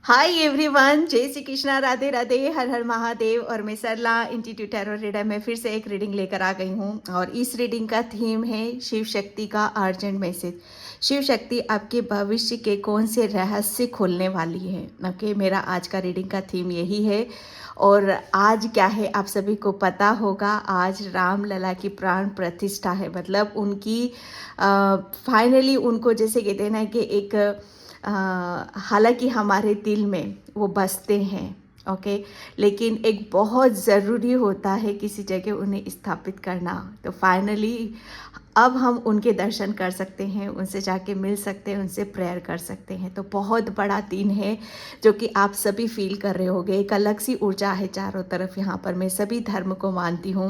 Hi everyone, जय श्री कृष्णा, राधे राधे, हर हर महादेव। और मैं सरला इंस्टीट्यूट टैरो रीडर में फिर से एक रीडिंग लेकर आ गई हूँ। और इस रीडिंग का थीम है शिव शक्ति का अर्जेंट मैसेज। शिव शक्ति आपके भविष्य के कौन से रहस्य खोलने वाली है। ओके, मेरा आज का रीडिंग का थीम यही है। और आज क्या है आप सभी को पता होगा, आज रामलला की प्राण प्रतिष्ठा है। मतलब उनकी फाइनली उनको जैसे कहते हैं ना कि एक हालांकि हमारे दिल में वो बसते हैं। ओके, लेकिन एक बहुत ज़रूरी होता है किसी जगह उन्हें स्थापित करना। तो फाइनली अब हम उनके दर्शन कर सकते हैं, उनसे जाके मिल सकते हैं, उनसे प्रेयर कर सकते हैं। तो बहुत बड़ा दिन है जो कि आप सभी फील कर रहे होंगे। एक अलग सी ऊर्जा है चारों तरफ। यहाँ पर मैं सभी धर्म को मानती हूँ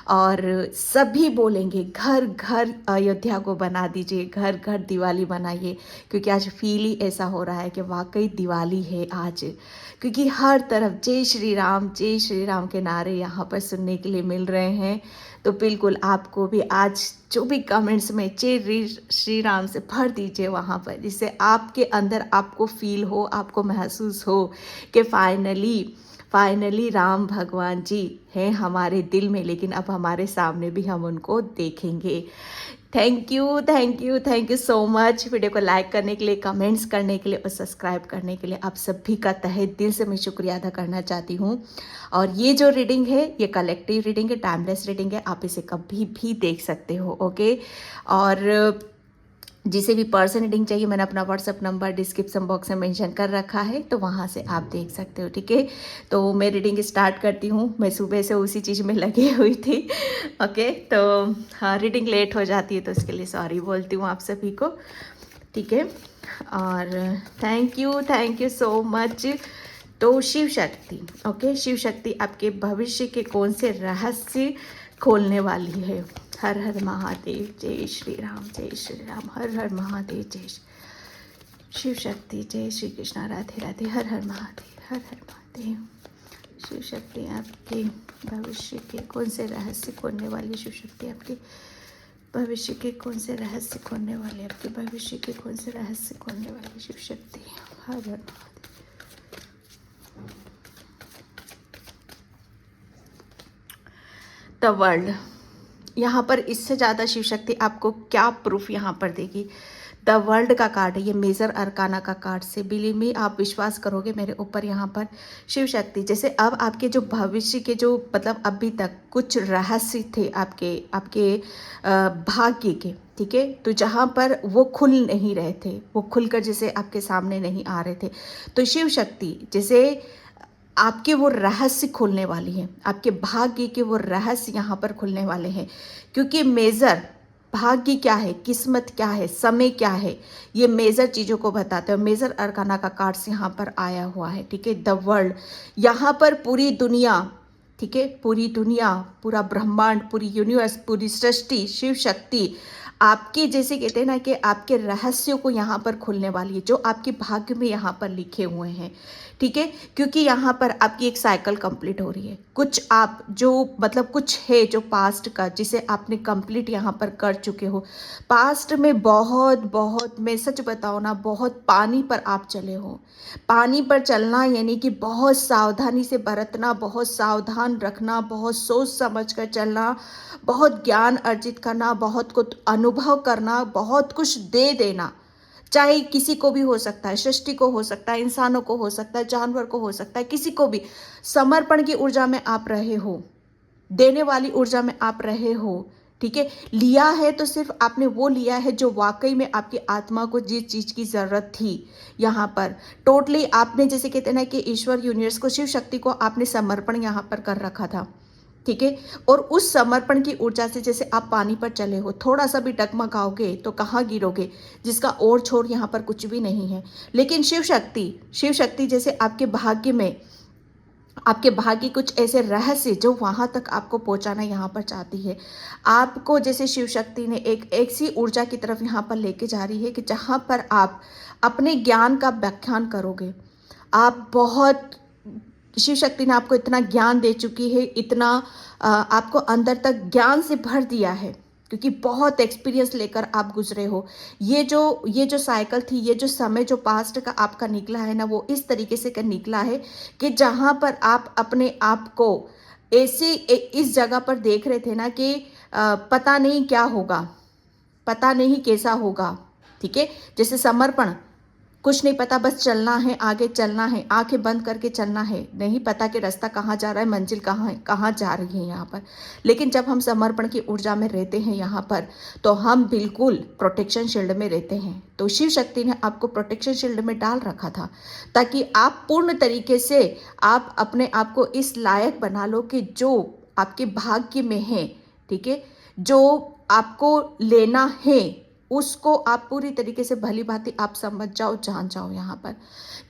और सभी बोलेंगे घर घर अयोध्या को बना दीजिए, घर घर दिवाली बनाइए। क्योंकि आज फील ही ऐसा हो रहा है कि वाकई दिवाली है आज। क्योंकि हर तरफ जय श्री राम के नारे यहाँ पर सुनने के लिए मिल रहे हैं। तो बिल्कुल आपको भी आज जो भी कमेंट्स में जय श्री राम से भर दीजिए वहाँ पर, जिससे आपके अंदर आपको फील हो, आपको महसूस हो कि फाइनली राम भगवान जी हैं हमारे दिल में, लेकिन अब हमारे सामने भी हम उनको देखेंगे। Thank you so much video को लाइक करने के लिए, कमेंट्स करने के लिए और सब्सक्राइब करने के लिए। आप सभी का तहे दिल से मैं शुक्रिया अदा करना चाहती हूँ। और ये जो रीडिंग है ये कलेक्टिव रीडिंग है, टाइमलेस रीडिंग है। आप इसे कभी भी देख सकते हो। ओके, और जिसे भी पर्सन रीडिंग चाहिए मैंने अपना व्हाट्सअप नंबर डिस्क्रिप्शन बॉक्स में मेंशन कर रखा है, तो वहाँ से आप देख सकते हो। ठीक है, तो मैं रीडिंग स्टार्ट करती हूँ। मैं सुबह से उसी चीज़ में लगी हुई थी। ओके, तो हाँ, रीडिंग लेट हो जाती है तो उसके लिए सॉरी बोलती हूँ आप सभी को। ठीक है, और थैंक यू सो मच। तो शिव शक्ति, ओके, शिव शक्ति आपके भविष्य के कौन से रहस्य खोलने वाली है। हर हर महादेव, जय श्री राम, हर हर महादेव, शिव शक्ति, जय श्री कृष्णा, राधे राधे, हर हर महादेव, हर हर महादेव। शिव शक्ति आपके भविष्य के कौन से रहस्य खोलने वाली। शिव शक्ति आपके भविष्य के कौन से रहस्य खोलने वाले, आपके भविष्य के कौन से रहस्य खोलने वाले। शिव शक्ति, हर हर महादेव। द वर्ल्ड, यहाँ पर इससे ज़्यादा शिव शक्ति आपको क्या प्रूफ यहाँ पर देगी। द वर्ल्ड का कार्ड है, ये मेजर अरकाना का कार्ड से। बिलीव मी, आप विश्वास करोगे मेरे ऊपर, यहाँ पर शिव शक्ति जैसे अब आपके जो भविष्य के जो मतलब अभी तक कुछ रहस्य थे आपके आपके भाग्य के, ठीक है, तो जहाँ पर वो खुल नहीं रहे थे, वो खुलकर जैसे आपके सामने नहीं आ रहे थे, तो शिव शक्ति जैसे आपके वो रहस्य खोलने वाली है। आपके भाग्य के वो रहस्य यहाँ पर खुलने वाले हैं। क्योंकि मेजर भाग्य क्या है, किस्मत क्या है, समय क्या है, ये मेजर चीज़ों को बताते हैं। मेजर अरकाना का कार्ड्स यहाँ पर आया हुआ है। ठीक है, द वर्ल्ड, यहाँ पर पूरी दुनिया, ठीक है, पूरी दुनिया, पूरा ब्रह्मांड, पूरी यूनिवर्स, पूरी सृष्टि, शिव शक्ति आपके जैसे कहते हैं ना कि आपके रहस्यों को यहाँ पर खुलने वाली है, जो आपके भाग्य में यहाँ पर लिखे हुए हैं। ठीक है, क्योंकि यहाँ पर आपकी एक साइकिल कंप्लीट हो रही है। कुछ आप जो मतलब कुछ है जो पास्ट का, जिसे आपने कंप्लीट यहाँ पर कर चुके हो। पास्ट में बहुत बहुत, मैं सच बताऊँ ना, बहुत पानी पर आप चले हो। पानी पर चलना यानी कि बहुत सावधानी से बरतना, बहुत सावधान रखना, बहुत सोच समझ कर चलना, बहुत ज्ञान अर्जित करना, बहुत कुछ अनुभव करना, बहुत कुछ दे देना। चाहे किसी को भी हो सकता है, सृष्टि को हो सकता है, इंसानों को हो सकता है, जानवर को हो सकता है, किसी को भी। समर्पण की ऊर्जा में आप रहे हो, देने वाली ऊर्जा में आप रहे हो। ठीक है, लिया है तो सिर्फ आपने वो लिया है जो वाकई में आपकी आत्मा को जिस चीज़ की ज़रूरत थी। यहाँ पर टोटली आपने जैसे कहते हैं ना कि ईश्वर, यूनिवर्स को, शिव शक्ति को आपने समर्पण यहाँ पर कर रखा था। ठीक है, और उस समर्पण की ऊर्जा से जैसे आप पानी पर चले हो, थोड़ा सा भी डगमगाओगे तो कहाँ गिरोगे, जिसका और छोर यहाँ पर कुछ भी नहीं है। लेकिन शिव शक्ति जैसे आपके भाग्य कुछ ऐसे रहस्य जो वहां तक आपको पहुंचाना यहाँ पर चाहती है। आपको जैसे शिव शक्ति ने एक ऐसी ऊर्जा की तरफ यहाँ पर लेके जा रही है कि जहाँ पर आप अपने ज्ञान का व्याख्यान करोगे। आप बहुत, शिव शक्ति ने आपको इतना ज्ञान दे चुकी है, इतना आपको अंदर तक ज्ञान से भर दिया है। क्योंकि बहुत एक्सपीरियंस लेकर आप गुजरे हो। ये जो साइकिल थी, ये जो समय जो पास्ट का आपका निकला है ना, वो इस तरीके से कर निकला है कि जहाँ पर आप अपने आप को इस जगह पर देख रहे थे ना कि पता नहीं क्या होगा, पता नहीं कैसा होगा। ठीक है, जैसे समर्पण, कुछ नहीं पता, बस चलना है, आगे चलना है, आंखें बंद करके चलना है, नहीं पता कि रास्ता कहाँ जा रहा है, मंजिल कहाँ है, कहाँ जा रही है यहाँ पर। लेकिन जब हम समर्पण की ऊर्जा में रहते हैं यहाँ पर, तो हम बिल्कुल प्रोटेक्शन शील्ड में रहते हैं। तो शिव शक्ति ने आपको प्रोटेक्शन शील्ड में डाल रखा था ताकि आप पूर्ण तरीके से आप अपने आप को इस लायक बना लो कि जो आपके भाग्य में है, ठीक है, जो आपको लेना है उसको आप पूरी तरीके से भली भांति आप समझ जाओ, जान जाओ यहाँ पर।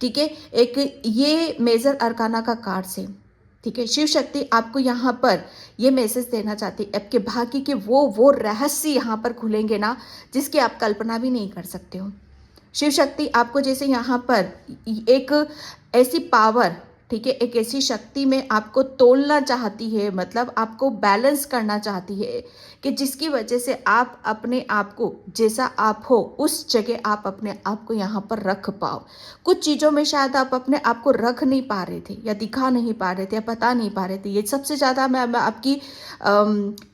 ठीक है, एक ये मेजर अरकाना का कार्ड से, ठीक है, शिव शक्ति आपको यहाँ पर ये मैसेज देना चाहती है, आपके भाग्य के वो रहस्य यहाँ पर खुलेंगे ना जिसकी आप कल्पना भी नहीं कर सकते हो। शिव शक्ति आपको जैसे यहाँ पर एक ऐसी पावर, ठीक है, एक ऐसी शक्ति में आपको तोलना चाहती है, मतलब आपको बैलेंस करना चाहती है कि जिसकी वजह से आप अपने आप को जैसा आप हो उस जगह आप अपने आप को यहाँ पर रख पाओ। कुछ चीज़ों में शायद आप अपने आप को रख नहीं पा रहे थे या दिखा नहीं पा रहे थे या बता नहीं पा रहे थे। ये सबसे ज़्यादा मैं आपकी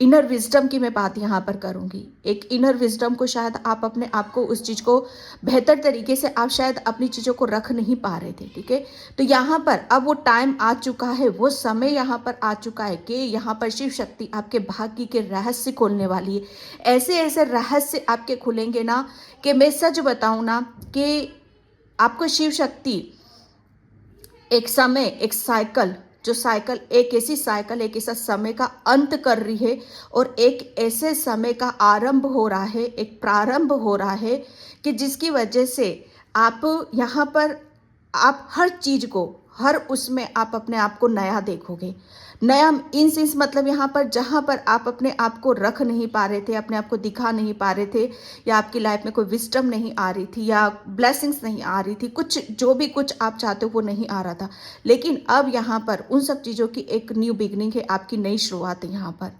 इनर विजडम की मैं बात यहाँ पर करूँगी। एक इनर विजडम को शायद आप अपने आप को उस चीज़ को बेहतर तरीके से आप शायद अपनी चीज़ों को रख नहीं पा रहे थे। ठीक है, तो यहाँ पर अब वो टाइम आ चुका है, वो समय यहाँ पर आ चुका है कि यहाँ पर शिव शक्ति आपके भाग्य के रहस्य खोलने वाली है। ऐसे ऐसे रहस्य आपके खुलेंगे ना कि मैं सच बताऊँ ना कि आपको शिव शक्ति एक समय, एक साइकिल, जो साइकिल एक ऐसी साइकिल, एक ऐसा समय का अंत कर रही है और एक ऐसे समय का आरंभ हो रहा है, एक प्रारंभ हो रहा है कि जिसकी वजह से आप यहाँ पर आप हर चीज़ को, हर उसमें आप अपने आप को नया देखोगे। नया इन सेंस मतलब यहाँ पर जहाँ पर आप अपने आप को रख नहीं पा रहे थे, अपने आप को दिखा नहीं पा रहे थे, या आपकी लाइफ में कोई विजडम नहीं आ रही थी या ब्लेसिंग्स नहीं आ रही थी, कुछ जो भी कुछ आप चाहते हो वो नहीं आ रहा था। लेकिन अब यहाँ पर उन सब चीज़ों की एक न्यू बिगनिंग है, आपकी नई शुरुआत है। यहाँ पर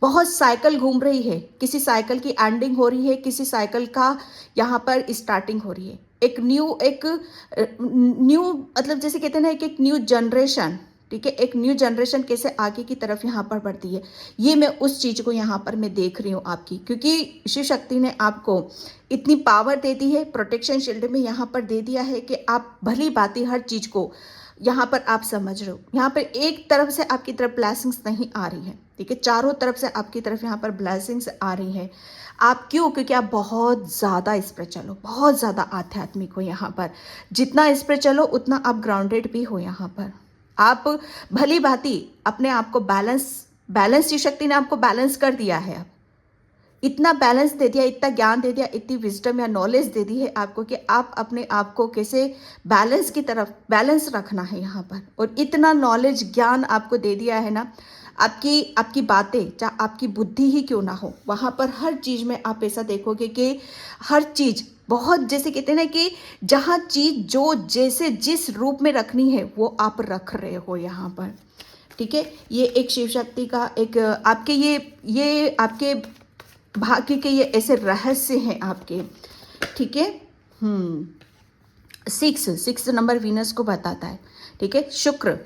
बहुत साइकिल घूम रही है, किसी साइकिल की एंडिंग हो रही है, किसी साइकिल का यहाँ पर स्टार्टिंग हो रही है। एक न्यू मतलब जैसे कहते हैं ना, एक न्यू जनरेशन, ठीक है, एक न्यू जनरेशन कैसे आगे की तरफ यहाँ पर बढ़ती है, ये मैं उस चीज़ को यहाँ पर मैं देख रही हूँ आपकी, क्योंकि शिव शक्ति ने आपको इतनी पावर दे दी है, प्रोटेक्शन शील्ड में यहाँ पर दे दिया है कि आप भली भांति हर चीज़ को यहाँ पर आप समझ रहे हो। यहाँ पर एक तरफ से आपकी तरफ ब्लेसिंग्स नहीं आ रही है, ठीक है, चारों तरफ से आपकी तरफ यहाँ पर ब्लेसिंग्स आ रही है। आप क्यों? क्योंकि आप बहुत ज़्यादा इस पर चलो, बहुत ज़्यादा आध्यात्मिक हो। यहाँ पर जितना इस पर चलो उतना आप ग्राउंडेड भी हो। यहाँ पर आप भली भांति अपने आप को बैलेंस शिव शक्ति ने आपको बैलेंस कर दिया है। अब इतना बैलेंस दे दिया, इतना ज्ञान दे दिया, इतनी विजडम या नॉलेज दे दी है आपको कि आप अपने आप को कैसे बैलेंस की तरफ बैलेंस रखना है यहाँ पर। और इतना नॉलेज ज्ञान आपको दे दिया है ना, आपकी बातें चाहे आपकी बुद्धि ही क्यों ना हो, वहाँ पर हर चीज़ में आप ऐसा देखोगे कि हर चीज़ बहुत, जैसे कहते हैं ना कि जहाँ चीज़ जो जैसे जिस रूप में रखनी है वो आप रख रहे हो यहाँ पर। ठीक है, ये एक शिव शक्ति का एक आपके ये आपके भाग्य के ये ऐसे रहस्य हैं आपके। ठीक है, 6 नंबर वीनस को बताता है। ठीक है, शुक्र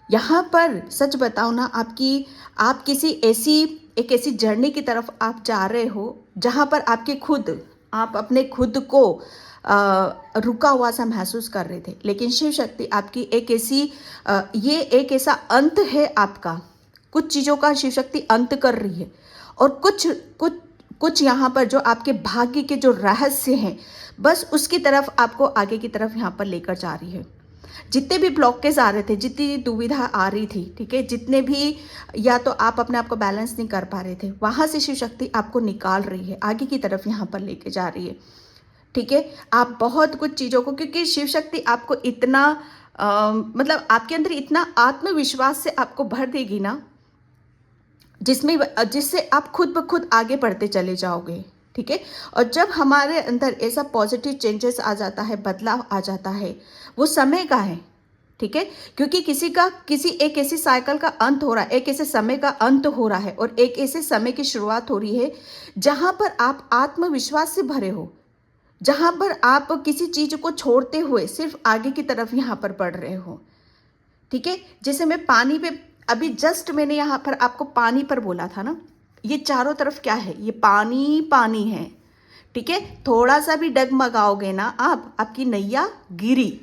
यहाँ पर सच बताओ ना, आप किसी एक ऐसी जर्नी की तरफ आप जा रहे हो जहाँ पर आप अपने खुद को रुका हुआ सा महसूस कर रहे थे। लेकिन शिव शक्ति आपकी ये एक ऐसा अंत है आपका, कुछ चीज़ों का शिव शक्ति अंत कर रही है। और कुछ यहाँ पर जो आपके भाग्य के जो रहस्य हैं, बस उसकी तरफ आपको आगे की तरफ यहाँ पर लेकर जा रही है। जितने भी ब्लॉकेज आ रहे थे, जितनी दुविधा आ रही थी, ठीक है, जितने भी या तो आप अपने आप को बैलेंस नहीं कर पा रहे थे, वहाँ से शिव शक्ति आपको निकाल रही है, आगे की तरफ यहाँ पर लेके जा रही है। ठीक है, आप बहुत कुछ चीज़ों को, क्योंकि शिव शक्ति आपको इतना मतलब आपके अंदर इतना आत्मविश्वास से आपको भर देगी ना, जिससे आप खुद ब खुद आगे बढ़ते चले जाओगे। ठीक है, और जब हमारे अंदर ऐसा पॉजिटिव चेंजेस आ जाता है, बदलाव आ जाता है, वो समय का है। ठीक है, क्योंकि किसी एक ऐसी साइकिल का अंत हो रहा है, एक ऐसे समय का अंत हो रहा है और एक ऐसे समय की शुरुआत हो रही है जहां पर आप आत्मविश्वास से भरे हो, जहां पर आप किसी चीज को छोड़ते हुए सिर्फ आगे की तरफ यहां पर बढ़ रहे हो। ठीक है, जैसे मैं पानी पे अभी जस्ट मैंने यहां पर आपको पानी पर बोला था ना, ये चारों तरफ क्या है, ये पानी पानी है। ठीक है, थोड़ा सा भी डगमगाओगे ना आप, आपकी नैया गिरी।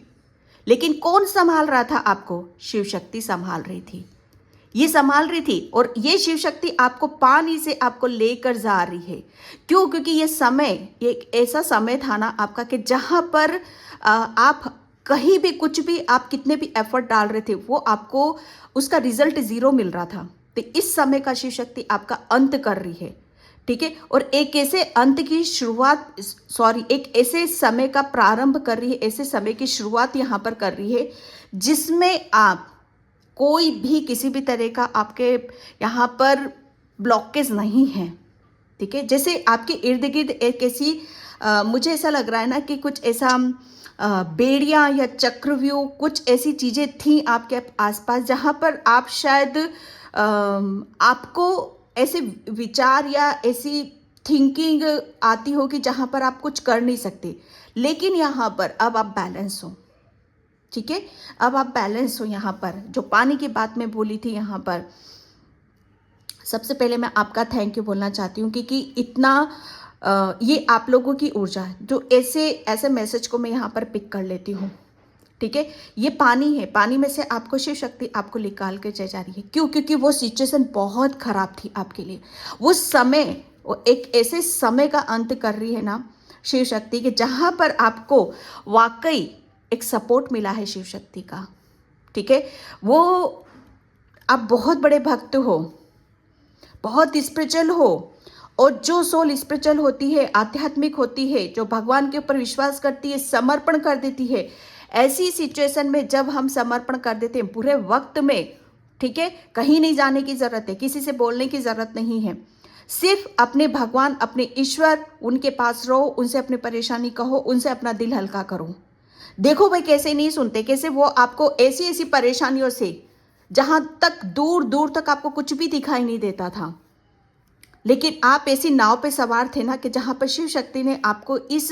लेकिन कौन संभाल रहा था आपको? शिव शक्ति संभाल रही थी, ये संभाल रही थी। और ये शिव शक्ति आपको पानी से आपको लेकर जा रही है। क्यों? क्योंकि ये समय, ये एक ऐसा समय था ना आपका कि जहां पर आप कहीं भी कुछ भी, आप कितने भी एफर्ट डाल रहे थे, वो आपको उसका रिजल्ट जीरो मिल रहा था। तो इस समय का शिव शक्ति आपका अंत कर रही है। ठीक है, और एक ऐसे अंत की शुरुआत, एक ऐसे समय का प्रारंभ कर रही है, ऐसे समय की शुरुआत यहां पर कर रही है जिसमें आप कोई भी किसी भी तरह का आपके यहाँ पर ब्लॉकेज नहीं है। ठीक है, जैसे आपके इर्द गिर्द एक ऐसी मुझे ऐसा लग रहा है ना कि कुछ ऐसा बेड़ियाँ या चक्रव्यूह, कुछ ऐसी चीज़ें थी आपके आसपास जहाँ पर आप शायद आपको ऐसे विचार या ऐसी थिंकिंग आती हो कि जहाँ पर आप कुछ कर नहीं सकते, लेकिन यहाँ पर अब आप बैलेंस हो। ठीक है, अब आप बैलेंस हो। यहाँ पर जो पानी की बात मैं बोली थी, यहाँ पर सबसे पहले मैं आपका थैंक यू बोलना चाहती हूँ क्योंकि इतना ये आप लोगों की ऊर्जा है जो ऐसे मैसेज को मैं यहाँ पर पिक कर लेती हूँ। ठीक है, ये पानी है, पानी में से आपको शिव शक्ति आपको निकाल के जा रही है। क्यों? क्योंकि वो सिचुएशन बहुत खराब थी आपके लिए। वो समय, वो एक ऐसे समय का अंत कर रही है ना शिव शक्ति के, जहाँ पर आपको वाकई एक सपोर्ट मिला है शिव शक्ति का। ठीक है, वो आप बहुत बड़े भक्त हो, बहुत स्पिरिचुअल हो, और जो सोल स्पिरिचुअल होती है, आध्यात्मिक होती है, जो भगवान के ऊपर विश्वास करती है, समर्पण कर देती है, ऐसी सिचुएशन में जब हम समर्पण कर देते हैं बुरे वक्त में, ठीक है, कहीं नहीं जाने की जरूरत है, किसी से बोलने की जरूरत नहीं है, सिर्फ अपने भगवान, अपने ईश्वर, उनके पास रहो, उनसे अपनी परेशानी कहो, उनसे अपना दिल हल्का करो। देखो भाई कैसे नहीं सुनते, कैसे वो आपको ऐसी ऐसी परेशानियों से, जहां तक दूर दूर तक आपको कुछ भी दिखाई नहीं देता था, लेकिन आप ऐसी नाव पे सवार थे ना कि जहां पर शिव शक्ति ने आपको इस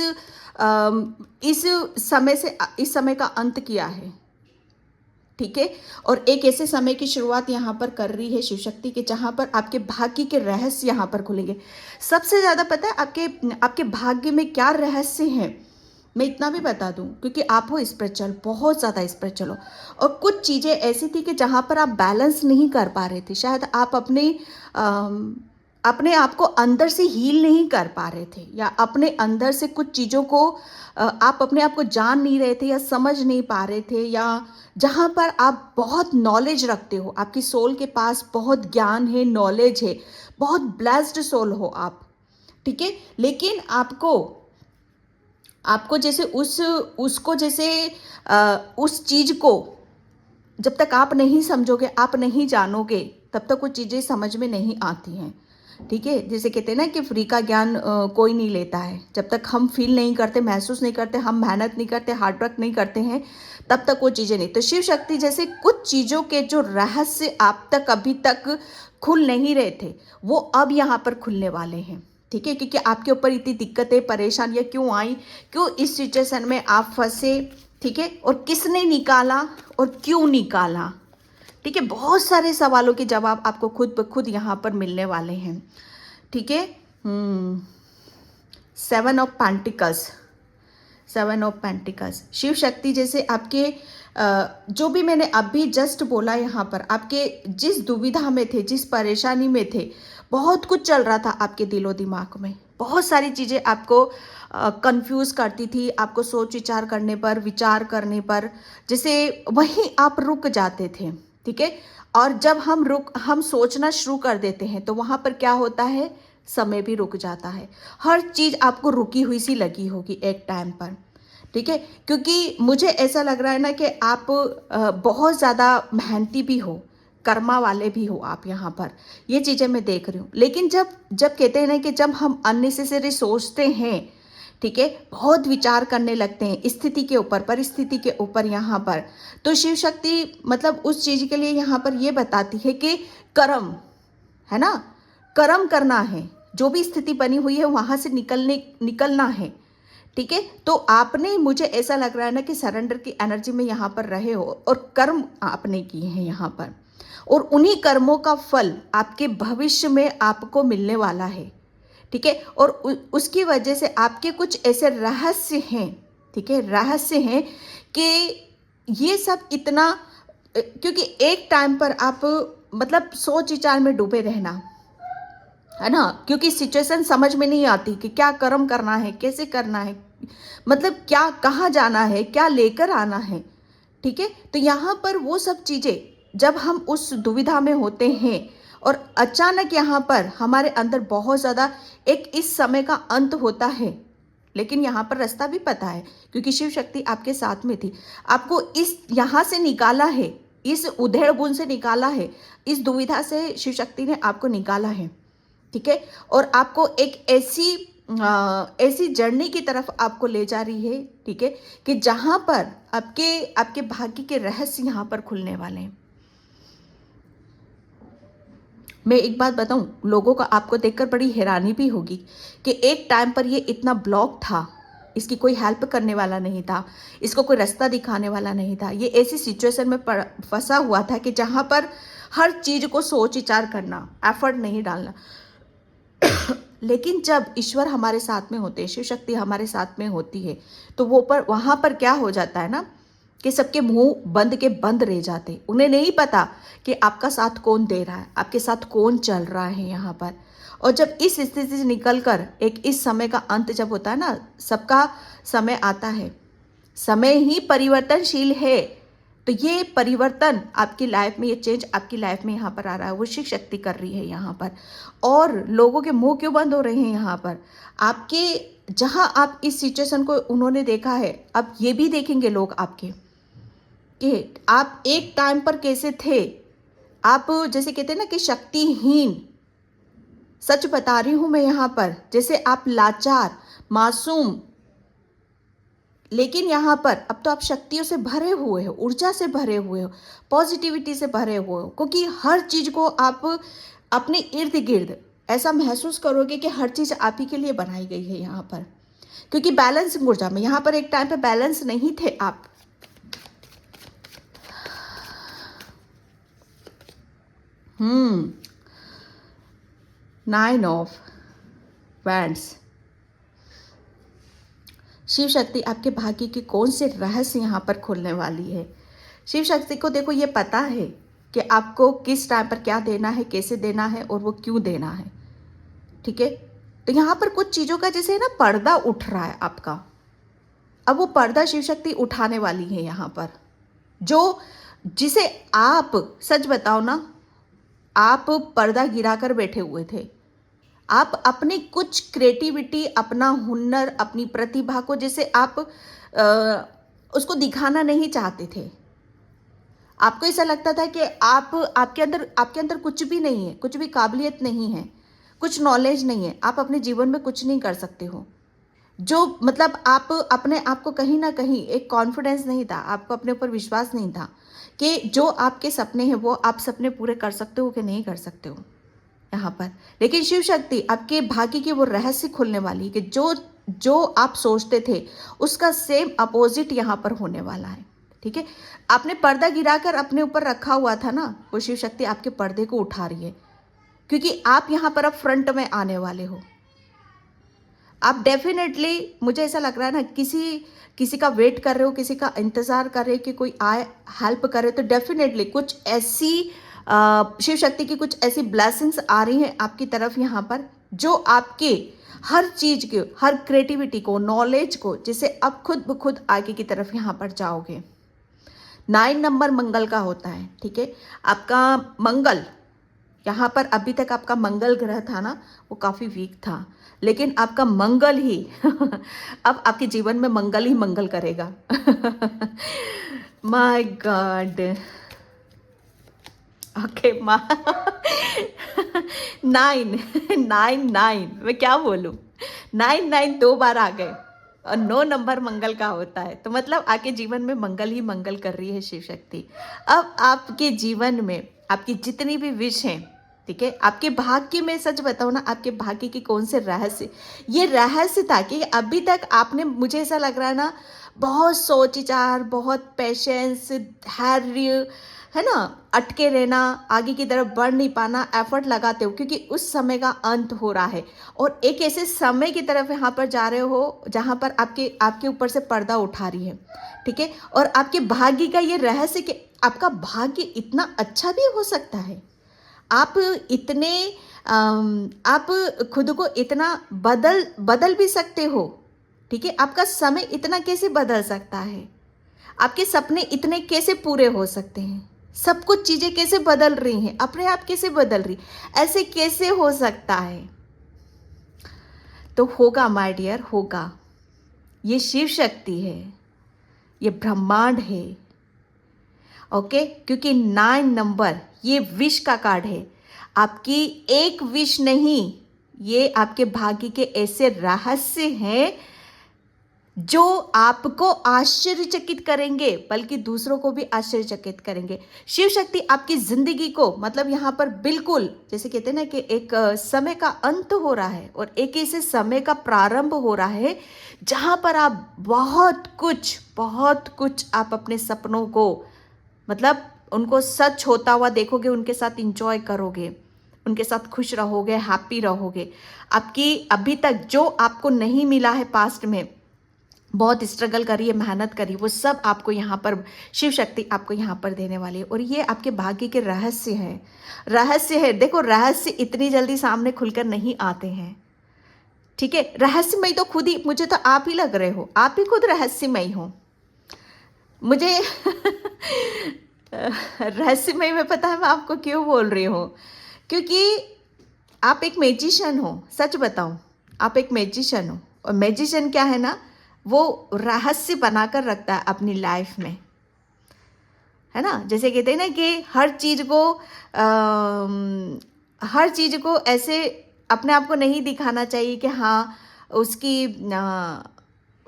समय का अंत किया है। ठीक है, और एक ऐसे समय की शुरुआत यहाँ पर कर रही है शिव शक्ति के, जहाँ पर आपके भाग्य के रहस्य यहाँ पर खुलेंगे। सबसे ज़्यादा पता है आपके भाग्य में क्या रहस्य हैं? मैं इतना भी बता दूं, क्योंकि आप हो स्पिरिचुअल, बहुत ज़्यादा स्पिरिचुअल हो, और कुछ चीज़ें ऐसी थी कि जहाँ पर आप बैलेंस नहीं कर पा रहे थे। शायद आप अपने आप को अंदर से हील नहीं कर पा रहे थे, या अपने अंदर से कुछ चीज़ों को आप अपने आप को जान नहीं रहे थे या समझ नहीं पा रहे थे, या जहाँ पर आप बहुत नॉलेज रखते हो, आपकी सोल के पास बहुत ज्ञान है, नॉलेज है, बहुत ब्लेस्ड सोल हो आप। ठीक है, लेकिन आपको जैसे उस चीज़ को जब तक आप नहीं समझोगे, आप नहीं जानोगे, तब तक वो चीज़ें समझ में नहीं आती हैं। ठीक है, जैसे कहते हैं ना कि फ्री का ज्ञान कोई नहीं लेता है। जब तक हम फील नहीं करते, महसूस नहीं करते, हम मेहनत नहीं करते, हार्ड वर्क नहीं करते हैं, तब तक वो चीज़ें नहीं। तो शिव शक्ति जैसे कुछ चीज़ों के जो रहस्य आप तक अभी तक खुल नहीं रहे थे, वो अब यहाँ पर खुलने वाले हैं। ठीक है, क्योंकि आपके ऊपर इतनी दिक्कतें, परेशानियाँ क्यों आई, क्यों इस सिचुएशन में आप फंसे, ठीक है, और किसने निकाला और क्यों निकाला। ठीक है, बहुत सारे सवालों के जवाब आपको खुद ब खुद यहाँ पर मिलने वाले हैं। ठीक है, 7 of pentacles, 7 of pentacles, Shiv Shakti जैसे आपके जो भी मैंने अभी जस्ट बोला, यहाँ पर आपके जिस दुविधा में थे, जिस परेशानी में थे, बहुत कुछ चल रहा था आपके दिलो दिमाग में, बहुत सारी चीज़ें आपको कंफ्यूज करती थी, आपको सोच विचार करने पर, विचार करने पर, जैसे वहीं आप रुक जाते थे। ठीक है, और जब हम सोचना शुरू कर देते हैं तो वहाँ पर क्या होता है, समय भी रुक जाता है, हर चीज़ आपको रुकी हुई सी लगी होगी एक टाइम पर। ठीक है, क्योंकि मुझे ऐसा लग रहा है ना कि आप बहुत ज़्यादा मेहनती भी हो, कर्मा वाले भी हो आप, यहाँ पर ये चीज़ें मैं देख रही हूँ। लेकिन जब कहते हैं ना कि जब हम अननेसेसरी सोचते हैं, ठीक है, बहुत विचार करने लगते हैं स्थिति के ऊपर, परिस्थिति के ऊपर यहाँ पर। तो शिव शक्ति मतलब उस चीज़ के लिए यहाँ पर ये बताती है कि कर्म, है ना, कर्म करना है, जो भी स्थिति बनी हुई है वहाँ से निकलना है। ठीक है, तो आपने, मुझे ऐसा लग रहा है ना कि सरेंडर की एनर्जी में यहाँ पर रहे हो और कर्म आपने किए हैं यहाँ पर, और उन्हीं कर्मों का फल आपके भविष्य में आपको मिलने वाला है। ठीक है, और उसकी वजह से आपके कुछ ऐसे रहस्य हैं, ठीक है, रहस्य हैं कि ये सब इतना, क्योंकि एक टाइम पर आप मतलब सोच विचार में डूबे रहना, है ना, क्योंकि सिचुएशन समझ में नहीं आती कि क्या कर्म करना है, कैसे करना है, मतलब क्या, कहाँ जाना है, क्या लेकर आना है। ठीक है, तो यहाँ पर वो सब चीज़ें जब हम उस दुविधा में होते हैं और अचानक यहाँ पर हमारे अंदर बहुत ज़्यादा एक इस समय का अंत होता है, लेकिन यहाँ पर रास्ता भी पता है क्योंकि शिव शक्ति आपके साथ में थी, आपको इस यहाँ से निकाला है, इस उधेड़ बुन से निकाला है, इस दुविधा से शिव शक्ति ने आपको निकाला है। ठीक है, और आपको एक ऐसी जर्नी की तरफ आपको ले जा रही है, ठीक है, कि जहां पर आपके भाग्य के रहस्य यहां पर खुलने वाले हैं। मैं एक बात बताऊं, लोगों का आपको देखकर बड़ी हैरानी भी होगी कि एक टाइम पर ये इतना ब्लॉक था, इसकी कोई हेल्प करने वाला नहीं था, इसको कोई रास्ता दिखाने वाला नहीं था, ये ऐसी सिचुएशन में फंसा हुआ था कि जहां पर हर चीज को सोच विचार करना, एफर्ट नहीं डालना। लेकिन जब ईश्वर हमारे साथ में होते हैं, शिव शक्ति हमारे साथ में होती है, तो वो पर वहां पर क्या हो जाता है ना कि सबके मुंह बंद के बंद रह जाते, उन्हें नहीं पता कि आपका साथ कौन दे रहा है, आपके साथ कौन चल रहा है यहाँ पर। और जब इस स्थिति से निकलकर एक इस समय का अंत जब होता है ना, सबका समय आता है, समय ही परिवर्तनशील है, तो ये परिवर्तन आपकी लाइफ में, ये चेंज आपकी लाइफ में यहाँ पर आ रहा है, वो शिव शक्ति कर रही है यहाँ पर। और लोगों के मुंह क्यों बंद हो रहे हैं यहाँ पर, आपके जहाँ आप इस सिचुएशन को उन्होंने देखा है, अब ये भी देखेंगे लोग आपके कि आप एक टाइम पर कैसे थे। आप जैसे कहते हैं ना कि शक्तिहीन, सच बता रही हूँ मैं यहाँ पर, जैसे आप लाचार, मासूम, लेकिन यहाँ पर अब तो आप शक्तियों से भरे हुए हो, ऊर्जा से भरे हुए हो, पॉजिटिविटी से भरे हुए हो, क्योंकि हर चीज़ को आप अपने इर्द गिर्द ऐसा महसूस करोगे कि हर चीज़ आप ही के लिए बनाई गई है यहाँ पर, क्योंकि बैलेंस ऊर्जा में यहाँ पर एक टाइम पे बैलेंस नहीं थे आप। Nine of wands, Shiv Shakti आपके भाग्य के कौन से रहस्य यहाँ पर खुलने वाली है। शिव शक्ति को देखो ये पता है कि आपको किस टाइम पर क्या देना है, कैसे देना है और वो क्यों देना है। ठीक है, तो यहाँ पर कुछ चीज़ों का जैसे ना पर्दा उठ रहा है आपका, अब वो पर्दा शिव शक्ति उठाने वाली है यहाँ पर, जो जिसे आप, सच बताओ ना, आप पर्दा गिराकर बैठे हुए थे। आप अपनी कुछ क्रिएटिविटी, अपना हुनर, अपनी प्रतिभा को जैसे आप उसको दिखाना नहीं चाहते थे। आपको ऐसा लगता था कि आपके अंदर कुछ भी नहीं है, कुछ भी काबिलियत नहीं है, कुछ नॉलेज नहीं है, आप अपने जीवन में कुछ नहीं कर सकते हो। जो मतलब आप अपने आप को कहीं ना कहीं एक कॉन्फिडेंस नहीं था, आपको अपने ऊपर विश्वास नहीं था कि जो आपके सपने हैं वो आप सपने पूरे कर सकते हो कि नहीं कर सकते हो यहाँ पर। लेकिन शिव शक्ति आपके भाग्य की वो रहस्य खुलने वाली है कि जो आप सोचते थे उसका सेम अपोजिट यहाँ पर होने वाला है। ठीक है, आपने पर्दा गिराकर अपने ऊपर रखा हुआ था ना, वो शिव शक्ति आपके पर्दे को उठा रही है, क्योंकि आप यहाँ पर अब फ्रंट में आने वाले हो। आप डेफिनेटली, मुझे ऐसा लग रहा है ना, किसी का वेट कर रहे हो, किसी का इंतजार कर रहे हो कि कोई आए हेल्प करे, तो डेफिनेटली कुछ ऐसी शिव शक्ति की कुछ ऐसी ब्लेसिंग्स आ रही हैं आपकी तरफ यहाँ पर, जो आपके हर चीज के, हर क्रिएटिविटी को, नॉलेज को, जिसे अब खुद ब खुद आगे की तरफ यहाँ पर जाओगे। 9 नंबर मंगल का होता है। ठीक है, आपका मंगल यहाँ पर, अभी तक आपका मंगल ग्रह था ना, वो काफ़ी वीक था, लेकिन आपका मंगल ही अब आपके जीवन में मंगल ही मंगल करेगा। माय गॉड, ओके माँ। 9 9 9, मैं क्या बोलूँ, 9 9 2 बार आ गए। और 9 नंबर मंगल का होता है, तो मतलब आपके जीवन में मंगल ही मंगल कर रही है शिव शक्ति। अब आपके जीवन में आपकी जितनी भी विश हैं, ठीक है, आपके भाग्य में सच बताओ ना, आपके भाग्य के कौन से रहस्य, ये रहस्य था कि अभी तक आपने, मुझे ऐसा लग रहा है ना, बहुत सोच विचार, बहुत पेशेंस, धैर्य, है ना, अटके रहना, आगे की तरफ बढ़ नहीं पाना, एफर्ट लगाते हो क्योंकि उस समय का अंत हो रहा है और एक ऐसे समय की तरफ यहाँ पर जा रहे हो जहाँ पर आपके आपके ऊपर से पर्दा उठा रही है, ठीक है। और आपके भाग्य का ये रहस्य कि आपका भाग्य इतना अच्छा भी हो सकता है, आप इतने आप खुद को इतना बदल बदल भी सकते हो, ठीक है। आपका समय इतना कैसे बदल सकता है, आपके सपने इतने कैसे पूरे हो सकते हैं, सब कुछ चीज़ें कैसे बदल रही हैं, अपने आप कैसे बदल रही, ऐसे कैसे हो सकता है। तो होगा माय डियर, होगा। ये शिव शक्ति है, ये ब्रह्मांड है, ओके। क्योंकि 9 नंबर ये विश का कार्ड है, आपकी एक विश नहीं, ये आपके भाग्य के ऐसे रहस्य हैं जो आपको आश्चर्यचकित करेंगे, बल्कि दूसरों को भी आश्चर्यचकित करेंगे। शिव शक्ति आपकी जिंदगी को, मतलब यहाँ पर बिल्कुल जैसे कहते हैं ना कि एक समय का अंत हो रहा है और एक ऐसे समय का प्रारंभ हो रहा है जहाँ पर आप बहुत कुछ आप अपने सपनों को, मतलब उनको सच होता हुआ देखोगे, उनके साथ इंजॉय करोगे, उनके साथ खुश रहोगे, हैप्पी रहोगे। आपकी अभी तक जो आपको नहीं मिला है, पास्ट में बहुत स्ट्रगल करिए, मेहनत करिए, वो सब आपको यहाँ पर शिव शक्ति आपको यहाँ पर देने वाली है। और ये आपके भाग्य के रहस्य हैं, रहस्य है। देखो, रहस्य इतनी जल्दी सामने खुलकर नहीं आते हैं, ठीक है। रहस्यमय तो खुद ही, मुझे तो आप ही लग रहे हो, आप ही खुद रहस्यमय हो मुझे। रहस्यमय में पता है मैं आपको क्यों बोल रही हूँ, क्योंकि आप एक मैजिशियन हो। सच बताऊं, आप एक मैजिशियन हो, और मैजिशियन क्या है ना, वो रहस्य बनाकर रखता है अपनी लाइफ में, है ना। जैसे कहते हैं ना कि हर चीज़ को ऐसे अपने आप को नहीं दिखाना चाहिए कि हाँ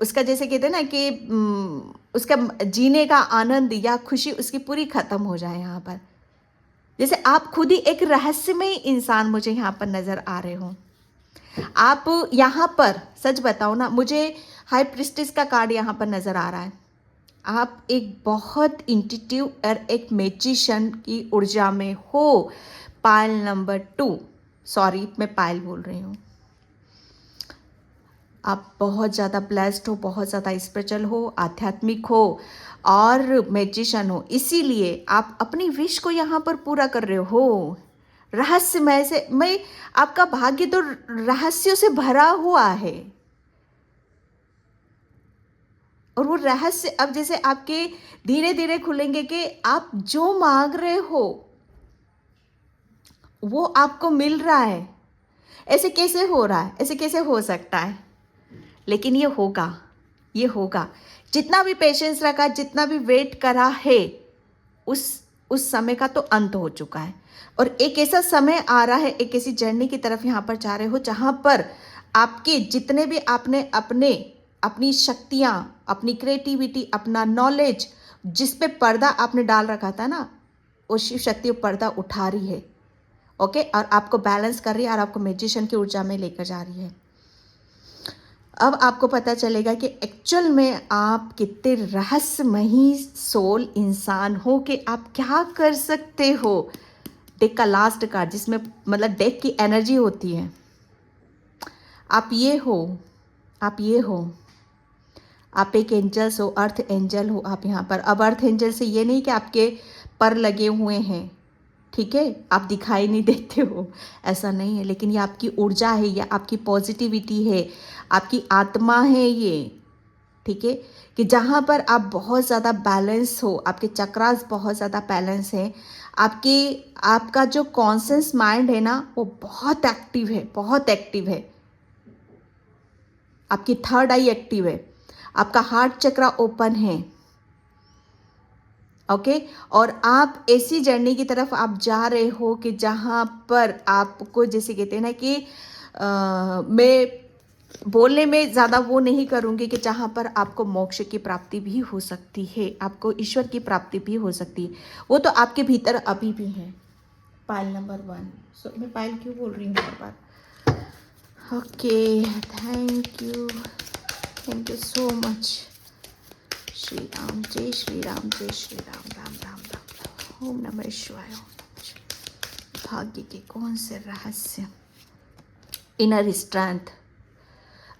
उसका जैसे कहते हैं ना कि उसका जीने का आनंद या खुशी उसकी पूरी ख़त्म हो जाए यहाँ पर। जैसे आप खुद ही एक रहस्यमय इंसान मुझे यहाँ पर नज़र आ रहे हो। आप यहाँ पर सच बताओ ना, मुझे हाई प्रिस्टिस का कार्ड यहाँ पर नज़र आ रहा है। आप एक बहुत इंट्यूटिव और एक मैजिशियन की ऊर्जा में हो। पायल नंबर 2, सॉरी मैं पायल बोल रही हूँ। आप बहुत ज़्यादा ब्लेस्ड हो, बहुत ज़्यादा स्पिरिचुअल हो, आध्यात्मिक हो और मैजिशियन हो, इसीलिए आप अपनी विश को यहाँ पर पूरा कर रहे हो। रहस्यमय से मैं, आपका भाग्य तो रहस्यों से भरा हुआ है, और वो रहस्य अब जैसे आपके धीरे धीरे खुलेंगे कि आप जो मांग रहे हो वो आपको मिल रहा है। ऐसे कैसे हो रहा है, ऐसे कैसे हो सकता है, लेकिन ये होगा, ये होगा। जितना भी पेशेंस रखा, जितना भी वेट करा है, उस समय का तो अंत हो चुका है, और एक ऐसा समय आ रहा है, एक ऐसी जर्नी की तरफ यहाँ पर जा रहे हो जहाँ पर आपके जितने भी आपने अपनी शक्तियाँ, अपनी क्रिएटिविटी, अपना नॉलेज, जिस पे पर्दा आपने डाल रखा था ना, वो शिव शक्ति पर्दा उठा रही है, ओके, और आपको बैलेंस कर रही है और आपको मैजिशियन की ऊर्जा में लेकर जा रही है। अब आपको पता चलेगा कि एक्चुअल में आप कितने रहस्यमयी सोल इंसान हो, कि आप क्या कर सकते हो। डेक का लास्ट कार्ड, जिसमें मतलब डेक की एनर्जी होती है, आप ये हो, आप ये हो, आप एक एंजल्स हो, अर्थ एंजल हो आप यहाँ पर। अब अर्थ एंजल से ये नहीं कि आपके पर लगे हुए हैं, ठीक है, आप दिखाई नहीं देते हो, ऐसा नहीं है, लेकिन ये आपकी ऊर्जा है, ये आपकी पॉजिटिविटी है, आपकी आत्मा है ये, ठीक है, कि जहाँ पर आप बहुत ज़्यादा बैलेंस हो, आपके चक्रास बहुत ज़्यादा बैलेंस है, आपका जो कॉन्शियस माइंड है ना, वो बहुत एक्टिव है, बहुत एक्टिव है, आपकी थर्ड आई एक्टिव है, आपका हार्ट चक्रा ओपन है, ओके। और आप ऐसी जर्नी की तरफ आप जा रहे हो कि जहाँ पर आपको जैसे कहते हैं ना कि मैं बोलने में ज़्यादा वो नहीं करूँगी कि जहाँ पर आपको मोक्ष की प्राप्ति भी हो सकती है, आपको ईश्वर की प्राप्ति भी हो सकती है, वो तो आपके भीतर अभी भी है। Pile number 1। सो मैं पाइल क्यों बोल रही हूँ बार बार। Okay, thank you so much. Shri Ram, जय श्री राम, जय श्री राम, राम राम राम राम। ओम नमः शिवाय, ओम नमः शिवाय। भाग्य के कौन से रहस्य। इनर स्ट्रेंथ,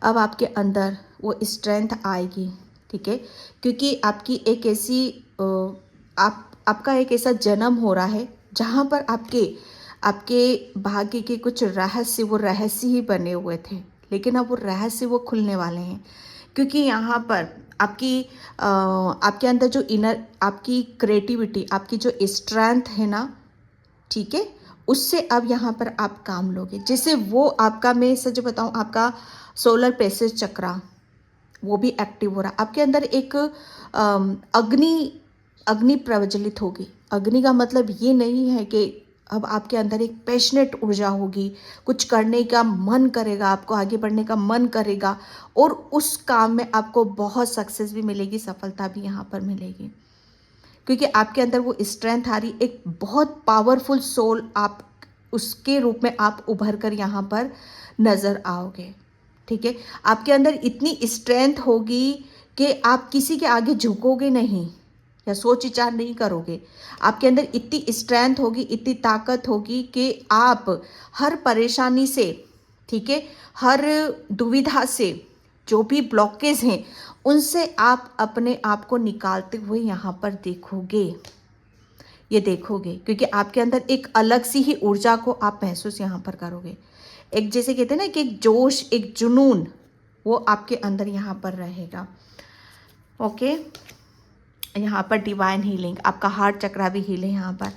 अब आपके अंदर वो स्ट्रेंथ आएगी, ठीक है, क्योंकि आपकी एक ऐसी आपका एक ऐसा जन्म हो रहा है जहाँ पर आपके आपके भाग्य के कुछ रहस्य, वो रहस्य ही बने हुए थे, लेकिन अब वो रहस्य वो खुलने वाले हैं, क्योंकि यहाँ पर आपके अंदर जो इनर आपकी क्रिएटिविटी, आपकी जो स्ट्रेंथ है ना, ठीक है, उससे अब यहाँ पर आप काम लोगे। जैसे वो आपका, मैं सच बताऊँ, आपका सोलर प्लेक्सस चक्रा वो भी एक्टिव हो रहा। आपके अंदर एक अग्नि प्रज्वलित होगी। अग्नि का मतलब ये नहीं है कि अब आपके अंदर एक पैशनेट ऊर्जा होगी, कुछ करने का मन करेगा, आपको आगे बढ़ने का मन करेगा, और उस काम में आपको बहुत सक्सेस भी मिलेगी, सफलता भी यहाँ पर मिलेगी, क्योंकि आपके अंदर वो स्ट्रेंथ आ रही, एक बहुत पावरफुल सोल आप उसके रूप में आप उभर कर यहाँ पर नज़र आओगे, ठीक है। आपके अंदर इतनी स्ट्रेंथ होगी कि आप किसी के आगे झुकोगे नहीं या सोच विचार नहीं करोगे। आपके अंदर इतनी स्ट्रेंथ होगी, इतनी ताकत होगी कि आप हर परेशानी से, ठीक है, हर दुविधा से, जो भी ब्लॉकेज हैं, उनसे आप अपने आप को निकालते हुए यहाँ पर देखोगे, ये देखोगे, क्योंकि आपके अंदर एक अलग सी ही ऊर्जा को आप महसूस यहाँ पर करोगे। एक जैसे कहते हैं ना कि एक जोश, एक जुनून, वो आपके अंदर यहाँ पर रहेगा। ओके, यहाँ पर डिवाइन हीलिंग, आपका हार्ट चक्रा भी हील है यहाँ पर।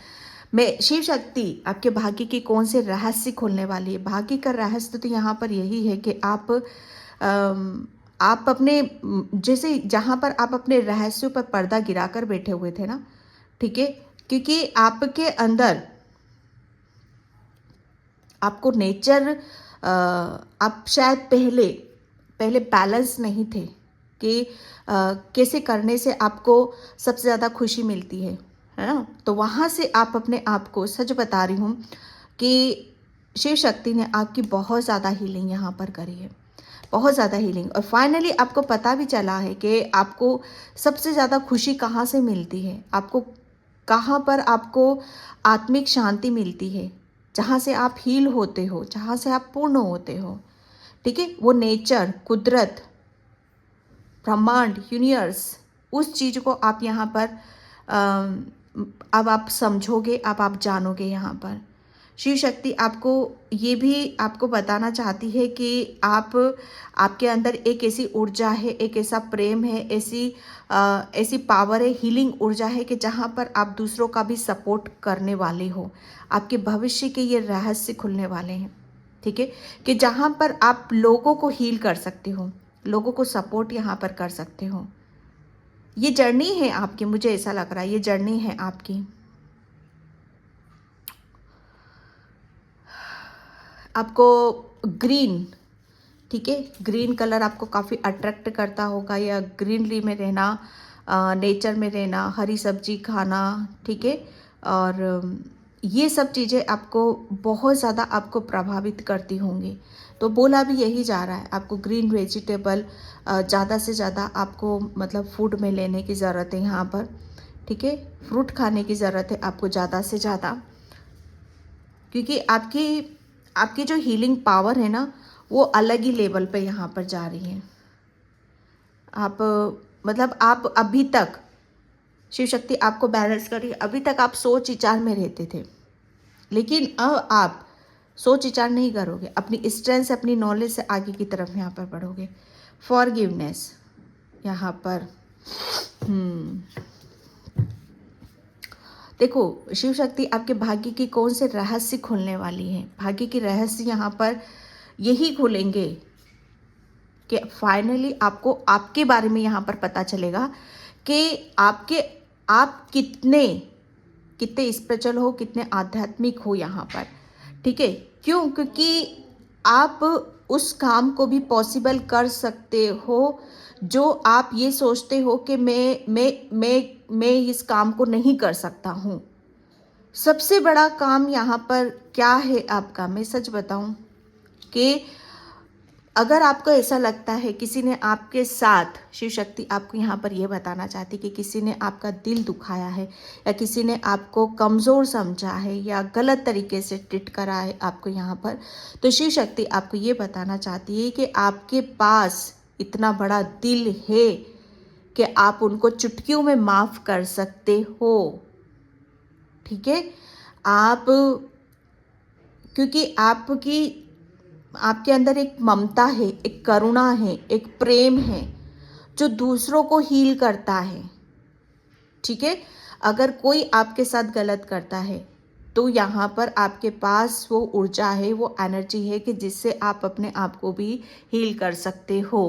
मैं शिव शक्ति आपके भाग्य के कौन से रहस्य खोलने वाली है। भाग्य का रहस्य तो यहाँ पर यही है कि आप अपने, जैसे जहाँ पर आप अपने रहस्यों पर पर्दा गिराकर बैठे हुए थे ना, ठीक है, क्योंकि आपके अंदर आपको नेचर, आप शायद पहले पहले बैलेंस नहीं थे कि कैसे करने से आपको सबसे ज़्यादा खुशी मिलती है ना। तो वहाँ से आप अपने आप को, सच बता रही हूँ कि शिव शक्ति ने आपकी बहुत ज़्यादा हीलिंग यहाँ पर करी है, बहुत ज़्यादा हीलिंग। और फाइनली आपको पता भी चला है कि आपको सबसे ज़्यादा खुशी कहाँ से मिलती है, आपको कहाँ पर आपको आत्मिक शांति मिलती है, जहाँ से आप हील होते हो, जहाँ से आप पूर्ण होते हो, ठीक है। वो नेचर, कुदरत, ब्रह्मांड, यूनिवर्स, उस चीज़ को आप यहाँ पर अब आप समझोगे, अब आप जानोगे। यहाँ पर शिव शक्ति आपको ये भी आपको बताना चाहती है कि आपके अंदर एक ऐसी ऊर्जा है, एक ऐसा प्रेम है, ऐसी पावर है, हीलिंग ऊर्जा है कि जहाँ पर आप दूसरों का भी सपोर्ट करने वाले हो। आपके भविष्य के ये रहस्य खुलने वाले हैं, ठीक है, कि जहाँ पर आप लोगों को हील कर सकते हो, लोगों को सपोर्ट यहाँ पर कर सकते हो। ये जर्नी है आपकी, मुझे ऐसा लग रहा है ये जर्नी है आपकी। आपको ग्रीन, ठीक है, ग्रीन कलर आपको काफ़ी अट्रैक्ट करता होगा, या ग्रीनरी में रहना, नेचर में रहना, हरी सब्जी खाना, ठीक है, और ये सब चीज़ें आपको बहुत ज़्यादा आपको प्रभावित करती होंगी। तो बोला भी यही जा रहा है, आपको ग्रीन वेजिटेबल ज़्यादा से ज़्यादा आपको मतलब फूड में लेने की ज़रूरत है यहाँ पर, ठीक है, फ्रूट खाने की ज़रूरत है आपको ज़्यादा से ज़्यादा, क्योंकि आपकी आपकी जो हीलिंग पावर है ना, वो अलग ही लेवल पे यहाँ पर जा रही है। आप मतलब आप अभी तक, शिव शक्ति आपको बैलेंस कर रही है। अभी तक आप सोच विचार में रहते थे, लेकिन अब आप सोच विचार नहीं करोगे, अपनी स्ट्रेंथ से, अपनी नॉलेज से आगे की तरफ यहाँ पर बढ़ोगे। फॉरगिवनेस यहाँ पर देखो, शिव शक्ति आपके भाग्य की कौन से रहस्य खोलने वाली है। भाग्य के रहस्य यहाँ पर यही खुलेंगे कि फाइनली आपको आपके बारे में यहाँ पर पता चलेगा कि आप कितने कितने स्पिरिचुअल हो, कितने आध्यात्मिक हो यहाँ पर, ठीक है। क्यों? क्योंकि आप उस काम को भी पॉसिबल कर सकते हो जो आप ये सोचते हो कि मैं इस काम को नहीं कर सकता हूँ। सबसे बड़ा काम यहाँ पर क्या है आपका, मैं सच बताऊँ कि अगर आपको ऐसा लगता है किसी ने आपके साथ, शिव शक्ति आपको यहाँ पर यह बताना चाहती कि किसी ने आपका दिल दुखाया है या किसी ने आपको कमज़ोर समझा है या गलत तरीके से ट्रीट करा है आपको यहाँ पर, तो शिव शक्ति आपको ये बताना चाहती है कि आपके पास इतना बड़ा दिल है कि आप उनको चुटकियों में माफ़ कर सकते हो। ठीक है, आप, क्योंकि आपके अंदर एक ममता है, एक करुणा है, एक प्रेम है जो दूसरों को हील करता है। ठीक है, अगर कोई आपके साथ गलत करता है तो यहाँ पर आपके पास वो ऊर्जा है, वो एनर्जी है कि जिससे आप अपने आप को भी हील कर सकते हो।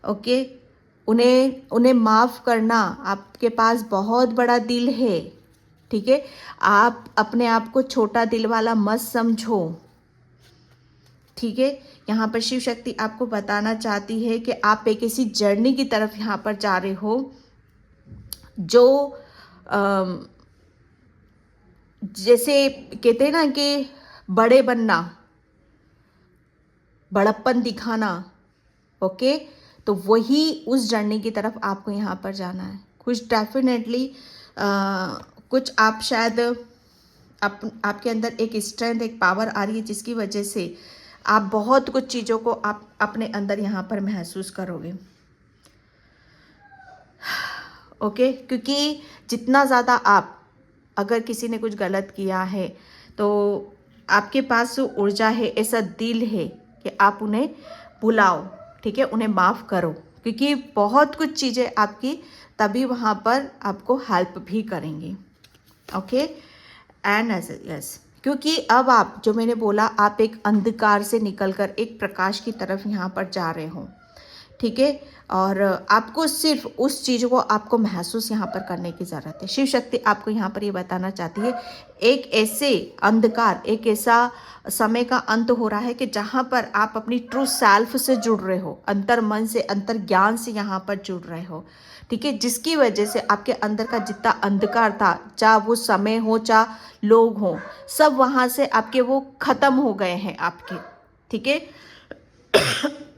ओके, उन्हें माफ़ करना, आपके पास बहुत बड़ा दिल है। ठीक है, आप अपने आप को छोटा दिल वाला मत समझो। ठीक है, यहाँ पर शिव शक्ति आपको बताना चाहती है कि आप एक ऐसी जर्नी की तरफ यहाँ पर जा रहे हो जो जैसे कहते हैं ना कि बड़े बनना, बड़प्पन दिखाना। ओके, तो वही उस जर्नी की तरफ आपको यहाँ पर जाना है। कुछ डेफिनेटली कुछ आप शायद आपके अंदर एक स्ट्रेंथ, एक पावर आ रही है जिसकी वजह से आप बहुत कुछ चीज़ों को आप अपने अंदर यहाँ पर महसूस करोगे। ओके, क्योंकि जितना ज़्यादा आप, अगर किसी ने कुछ गलत किया है तो आपके पास ऊर्जा है, ऐसा दिल है कि आप उन्हें भुलाओ। ठीक है, उन्हें माफ़ करो, क्योंकि बहुत कुछ चीज़ें आपकी तभी वहाँ पर आपको हेल्प भी करेंगी। ओके, एंड यस, क्योंकि अब आप, जो मैंने बोला, आप एक अंधकार से निकलकर एक प्रकाश की तरफ यहाँ पर जा रहे हो। ठीक है, और आपको सिर्फ उस चीज़ को आपको महसूस यहाँ पर करने की ज़रूरत है। शिव शक्ति आपको यहाँ पर ये बताना चाहती है एक ऐसे अंधकार, एक ऐसा समय का अंत हो रहा है कि जहाँ पर आप अपनी ट्रू सेल्फ से जुड़ रहे हो, अंतर मन से, अंतर ज्ञान से यहाँ पर जुड़ रहे हो। ठीक है, जिसकी वजह से आपके अंदर का जितना अंधकार था, चाहे वो समय हो चाहे लोग हो, सब वहाँ से आपके वो खत्म हो गए हैं आपके। ठीक है,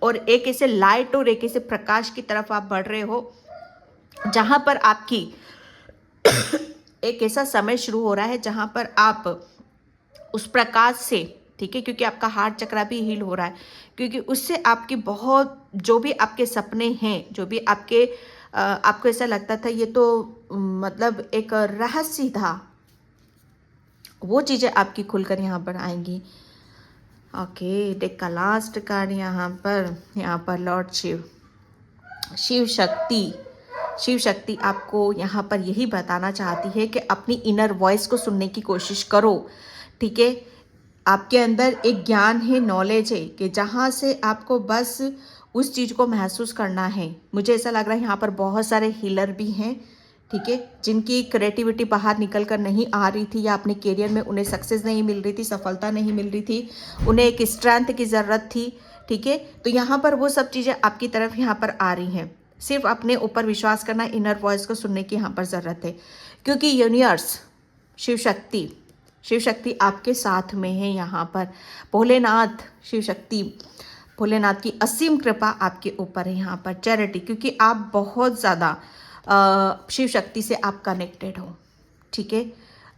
और एक ऐसे लाइट और एक ऐसे प्रकाश की तरफ आप बढ़ रहे हो जहां पर आपकी एक ऐसा समय शुरू हो रहा है जहां पर आप उस प्रकाश से, ठीक है, क्योंकि आपका हार्ट चक्र भी हील हो रहा है, क्योंकि उससे आपकी बहुत, जो भी आपके सपने हैं, जो भी आपके आपको ऐसा लगता था ये तो मतलब एक रहस्य था, वो चीज़ें आपकी खुलकर यहाँ पर आएंगी। ओके, डेक का लास्ट कार्ड यहाँ पर लॉर्ड शिव शक्ति आपको यहाँ पर यही बताना चाहती है कि अपनी इनर वॉइस को सुनने की कोशिश करो। ठीक है, आपके अंदर एक ज्ञान है, नॉलेज है कि जहाँ से आपको बस उस चीज़ को महसूस करना है। मुझे ऐसा लग रहा है यहाँ पर बहुत सारे हीलर भी हैं, ठीक है, जिनकी क्रिएटिविटी बाहर निकल कर नहीं आ रही थी या अपने करियर में उन्हें सक्सेस नहीं मिल रही थी, सफलता नहीं मिल रही थी, उन्हें एक स्ट्रेंथ की ज़रूरत थी। ठीक है, तो यहाँ पर वो सब चीज़ें आपकी तरफ यहाँ पर आ रही हैं। सिर्फ अपने ऊपर विश्वास करना, इनर वॉइस को सुनने की यहाँ पर ज़रूरत है, क्योंकि यूनिवर्स, शिव शक्ति आपके साथ में है। यहाँ पर भोलेनाथ, शिव शक्ति भोलेनाथ की असीम कृपा आपके ऊपर है यहाँ पर। चैरिटी, क्योंकि आप बहुत ज़्यादा शिव शक्ति से आप कनेक्टेड हो। ठीक है,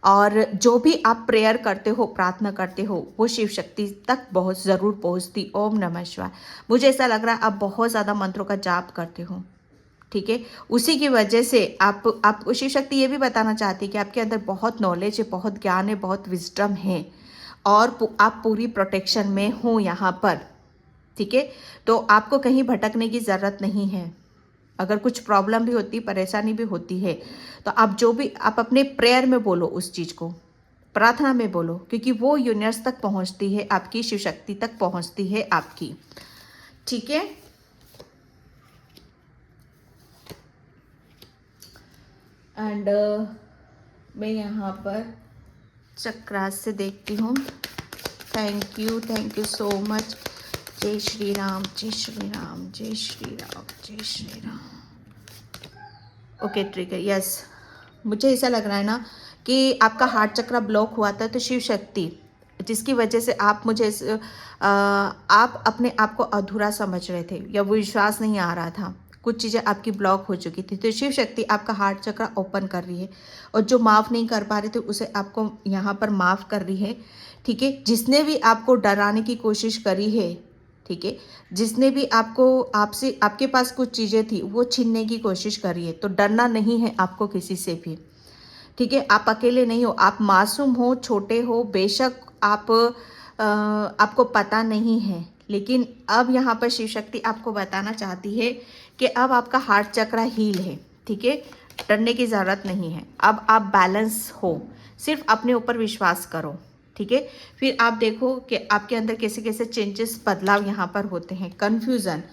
और जो भी आप प्रेयर करते हो, प्रार्थना करते हो, वो शिव शक्ति तक बहुत ज़रूर पहुँचती। ओम नमः शिवाय। मुझे ऐसा लग रहा है आप बहुत ज़्यादा मंत्रों का जाप करते हो। ठीक है, उसी की वजह से आप शिव शक्ति ये भी बताना चाहती है कि आपके अंदर बहुत नॉलेज है, बहुत ज्ञान है, बहुत विजडम है, और आप पूरी प्रोटेक्शन में हो यहाँ पर। ठीक है, तो आपको कहीं भटकने की ज़रूरत नहीं है। अगर कुछ प्रॉब्लम भी होती, परेशानी भी होती है, तो आप जो भी आप अपने प्रेयर में बोलो, उस चीज़ को प्रार्थना में बोलो, क्योंकि वो यूनिवर्स तक पहुंचती है, आपकी शिव शक्ति तक पहुंचती है आपकी। ठीक है, एंड मैं यहाँ पर चक्रास से देखती हूँ। थैंक यू सो मच जय श्री राम, जय श्री राम, जय श्री राम, जय श्री राम। ओके ठीक है, यस। मुझे ऐसा लग रहा है ना कि आपका हार्ट चक्र ब्लॉक हुआ था, तो शिव शक्ति जिसकी वजह से आप आप अपने आप को अधूरा समझ रहे थे या वो विश्वास नहीं आ रहा था, कुछ चीज़ें आपकी ब्लॉक हो चुकी थी, तो शिव शक्ति आपका हार्ट चक्र ओपन कर रही है और जो माफ़ नहीं कर पा रहे थे उसे आपको यहाँ पर माफ़ कर रही है। ठीक है, जिसने भी आपको डराने की कोशिश करी है, ठीक है, जिसने भी आपसे आपके पास कुछ चीज़ें थी वो छीनने की कोशिश करी है, तो डरना नहीं है आपको किसी से भी। ठीक है, आप अकेले नहीं हो, आप मासूम हो, छोटे हो, बेशक आपको पता नहीं है, लेकिन अब यहाँ पर शिव शक्ति आपको बताना चाहती है कि अब आपका हार्ट चक्र हील है। ठीक है, डरने की ज़रूरत नहीं है, अब आप बैलेंस हो, सिर्फ अपने ऊपर विश्वास करो। ठीक है, फिर आप देखो कि आपके अंदर कैसे कैसे चेंजेस, बदलाव यहाँ पर होते हैं। कन्फ्यूज़न,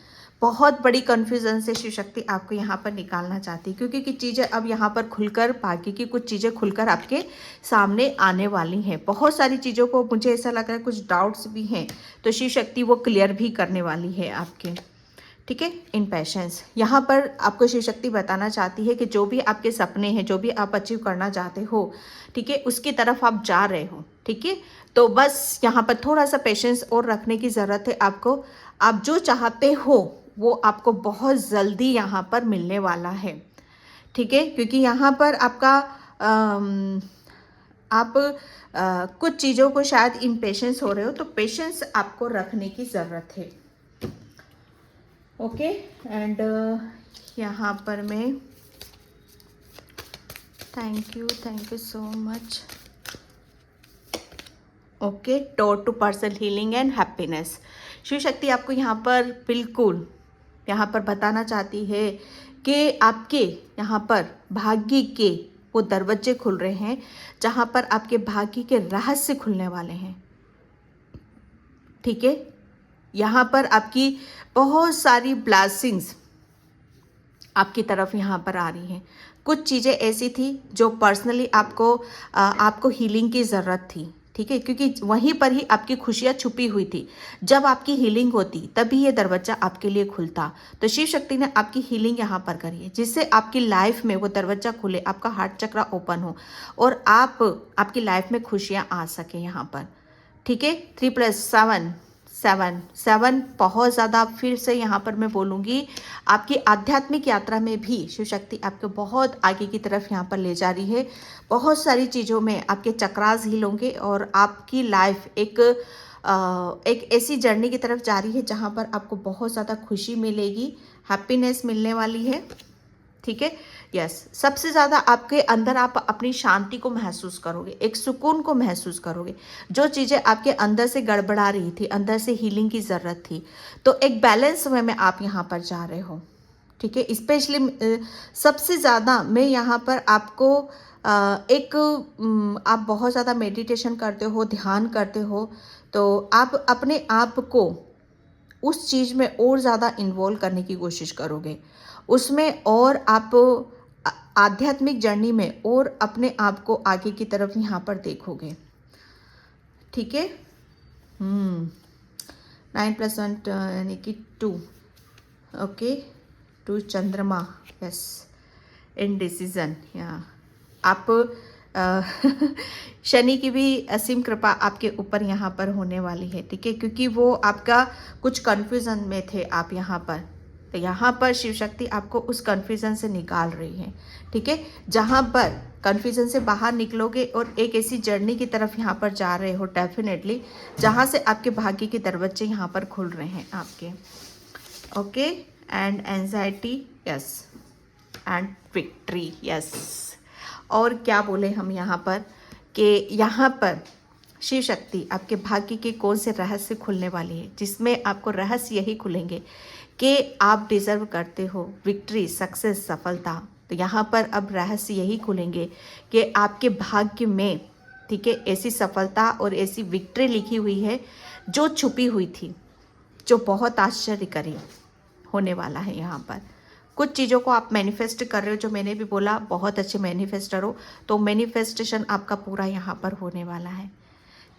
बहुत बड़ी कन्फ्यूज़न से शिव शक्ति आपको यहाँ पर निकालना चाहती है, क्योंकि चीज़ें अब यहाँ पर खुलकर, बाकी की कुछ चीज़ें खुलकर आपके सामने आने वाली हैं। बहुत सारी चीज़ों को मुझे ऐसा लग रहा है कुछ डाउट्स भी हैं, तो शिव शक्ति वो क्लियर भी करने वाली है आपके। ठीक है, इन पैशंस यहाँ पर आपको शिव शक्ति बताना चाहती है कि जो भी आपके सपने हैं, जो भी आप अचीव करना चाहते हो, ठीक है, उसकी तरफ आप जा रहे हो। ठीक है, तो बस यहाँ पर थोड़ा सा पेशेंस और रखने की ज़रूरत है आपको। आप जो चाहते हो वो आपको बहुत जल्दी यहाँ पर मिलने वाला है। ठीक है, क्योंकि यहाँ पर आपका आप कुछ चीज़ों को शायद इम्पेशेंस हो रहे हो, तो पेशेंस आपको रखने की ज़रूरत है। ओके, एंड यहाँ पर मैं thank you so much. Okay, door to personal healing and happiness. Shiv Shakti आपको यहाँ पर बिल्कुल यहाँ पर बताना चाहती है कि आपके यहाँ पर भाग्य के वो दरवाजे खुल रहे हैं जहाँ पर आपके भाग्य के रहस्य खुलने वाले हैं। ठीक है, यहाँ पर आपकी बहुत सारी ब्लेसिंग्स आपकी तरफ यहाँ पर आ रही हैं। कुछ चीज़ें ऐसी थी जो पर्सनली आपको हीलिंग की ज़रूरत थी। ठीक है, क्योंकि वहीं पर ही आपकी खुशियाँ छुपी हुई थी। जब आपकी हीलिंग होती तभी ये दरवाज़ा आपके लिए खुलता। तो शिव शक्ति ने आपकी हीलिंग यहाँ पर करी है, जिससे आपकी लाइफ में वो दरवाज़ा खुले, आपका हार्ट चक्र ओपन हो और आपकी लाइफ में खुशियाँ आ सके यहाँ पर। ठीक है, 3+7 7 बहुत ज़्यादा, फिर से यहाँ पर मैं बोलूँगी, आपकी आध्यात्मिक यात्रा में भी शिव शक्ति आपको बहुत आगे की तरफ यहाँ पर ले जा रही है। बहुत सारी चीज़ों में आपके चक्रास हिल होंगे और आपकी लाइफ एक ऐसी जर्नी की तरफ जा रही है जहाँ पर आपको बहुत ज़्यादा खुशी मिलेगी, हैप्पीनेस मिलने वाली है। ठीक है, यस, सबसे ज़्यादा आपके अंदर आप अपनी शांति को महसूस करोगे, एक सुकून को महसूस करोगे। जो चीज़ें आपके अंदर से गड़बड़ा रही थी, अंदर से हीलिंग की ज़रूरत थी, तो एक बैलेंस वे में आप यहाँ पर जा रहे हो। ठीक है, स्पेशली सबसे ज़्यादा मैं यहाँ पर आपको आप बहुत ज़्यादा मेडिटेशन करते हो, ध्यान करते हो, तो आप अपने आप को उस चीज़ में और ज़्यादा इन्वॉल्व करने की कोशिश करोगे, उसमें और आप आध्यात्मिक जर्नी में और अपने आप को आगे की तरफ यहाँ पर देखोगे। ठीक है, 9+1 यानी कि 2। ओके, 2 चंद्रमा, यस, इनडिसीजन। यहाँ आप शनि की भी असीम कृपा आपके ऊपर यहाँ पर होने वाली है। ठीक है, क्योंकि वो आपका कुछ कन्फ्यूज़न में थे आप यहाँ पर, तो यहाँ पर शिव शक्ति आपको उस कन्फ्यूज़न से निकाल रही है। ठीक है, जहाँ पर कन्फ्यूज़न से बाहर निकलोगे और एक ऐसी जर्नी की तरफ यहाँ पर जा रहे हो डेफिनेटली, जहाँ से आपके भाग्य के दरवाजे यहाँ पर खुल रहे हैं आपके। Okay, and anxiety, yes, and victory, yes. और क्या बोले हम यहाँ पर कि यहाँ पर शिव शक्ति आपके भाग्य के कौन से रहस्य खुलने वाली है, जिसमें आपको रहस्य यही खुलेंगे कि आप डिज़र्व करते हो विक्ट्री, सक्सेस, सफलता। तो यहाँ पर अब रहस्य यही खुलेंगे कि आपके भाग्य में, ठीक है, ऐसी सफलता और ऐसी विक्ट्री लिखी हुई है जो छुपी हुई थी, जो बहुत आश्चर्यकारी होने वाला है। यहाँ पर कुछ चीज़ों को आप मैनिफेस्ट कर रहे हो, जो मैंने भी बोला, बहुत अच्छे मैनिफेस्टर हो, तो मैनिफेस्टेशन आपका पूरा यहाँ पर होने वाला है।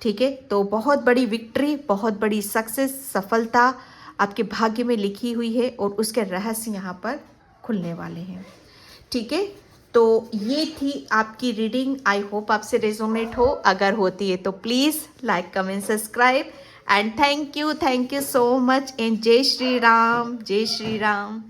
ठीक है, तो बहुत बड़ी विक्ट्री, बहुत बड़ी सक्सेस, सफलता आपके भाग्य में लिखी हुई है और उसके रहस्य यहाँ पर खुलने वाले हैं। ठीक है, तो ये थी आपकी रीडिंग। आई होप आपसे रेजोनेट हो, अगर होती है तो please like comment subscribe and thank you so much and जय श्री राम, जय श्री राम।